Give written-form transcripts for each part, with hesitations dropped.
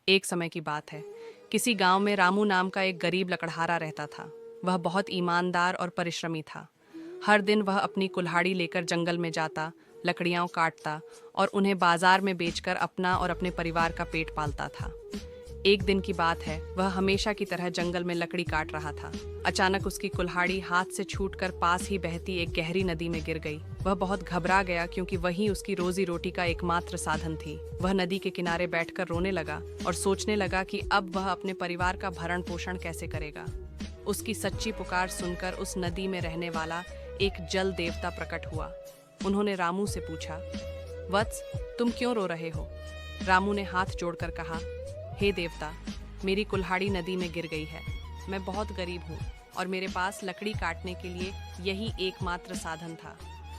एक समय की बात है। किसी गांव में रामू नाम का एक गरीब लकड़हारा रहता था। वह बहुत ईमानदार और परिश्रमी था। हर दिन वह अपनी कुल्हाड़ी लेकर जंगल में जाता, लकड़ियां काटता और उन्हें बाजार में बेचकर अपना और अपने परिवार का पेट पालता था। एक दिन की बात है, वह हमेशा की तरह जंगल में लकड़ी काट रहा था। अचानक उसकी कुल्हाड़ी हाथ से छूटकर पास ही बहती एक गहरी नदी में गिर गई। वह बहुत घबरा गया क्योंकि वही उसकी रोजी रोटी का एकमात्र साधन थी। वह नदी के किनारे बैठकर रोने लगा और सोचने लगा कि अब वह अपने परिवार का भरण पोषण कैसे करेगा। उसकी सच्ची पुकार सुनकर उस नदी में रहने वाला एक जल देवता प्रकट हुआ। उन्होंने रामू से पूछा, वत्स, तुम क्यों रो रहे हो? रामू ने हाथ जोड़कर कहा, हे देवता, मेरी कुल्हाड़ी नदी में गिर गई है। मैं बहुत गरीब हूँ और मेरे पास लकड़ी काटने के लिए यही एकमात्र साधन था।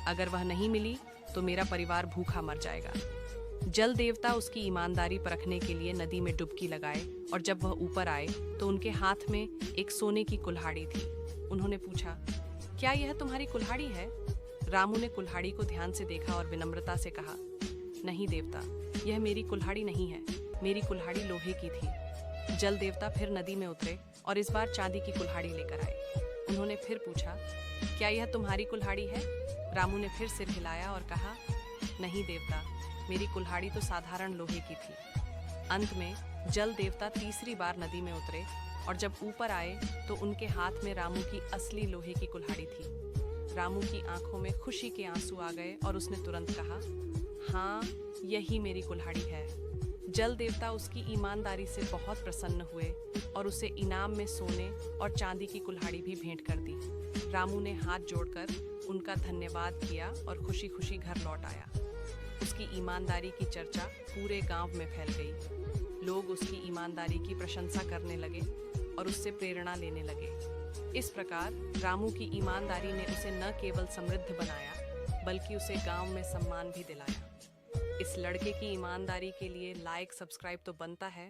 अगर वह नहीं मिली तो मेरा परिवार भूखा मर जाएगा। जल देवता उसकी ईमानदारी परखने के लिए नदी में डुबकी लगाए और जब वह ऊपर आए तो उनके हाथ में एक सोने की कुल्हाड़ी थी। उन्होंने पूछा, क्या यह तुम्हारी कुल्हाड़ी है? रामू ने कुल्हाड़ी को ध्यान से देखा और विनम्रता से कहा, नहीं देवता, यह मेरी कुल्हाड़ी नहीं है। मेरी कुल्हाड़ी लोहे की थी। जल देवता फिर नदी में उतरे और इस बार चांदी की कुल्हाड़ी लेकर आए। उन्होंने फिर पूछा, क्या यह तुम्हारी कुल्हाड़ी है? रामू ने फिर सिर हिलाया और कहा, नहीं देवता, मेरी कुल्हाड़ी तो साधारण लोहे की थी। अंत में जल देवता तीसरी बार नदी में उतरे और जब ऊपर आए तो उनके हाथ में रामू की असली लोहे की कुल्हाड़ी थी। रामू की आंखों में खुशी के आंसू आ गए और उसने तुरंत कहा, हाँ, यही मेरी कुल्हाड़ी है। जल देवता उसकी ईमानदारी से बहुत प्रसन्न हुए और उसे इनाम में सोने और चांदी की कुल्हाड़ी भी भेंट कर दी। रामू ने हाथ जोड़कर उनका धन्यवाद किया और खुशी खुशी घर लौट आया। उसकी ईमानदारी की चर्चा पूरे गांव में फैल गई। लोग उसकी ईमानदारी की प्रशंसा करने लगे और उससे प्रेरणा लेने लगे। इस प्रकार रामू की ईमानदारी ने उसे न केवल समृद्ध बनाया बल्कि उसे गांव में सम्मान भी दिलाया। इस लड़के की ईमानदारी के लिए लाइक सब्सक्राइब तो बनता है।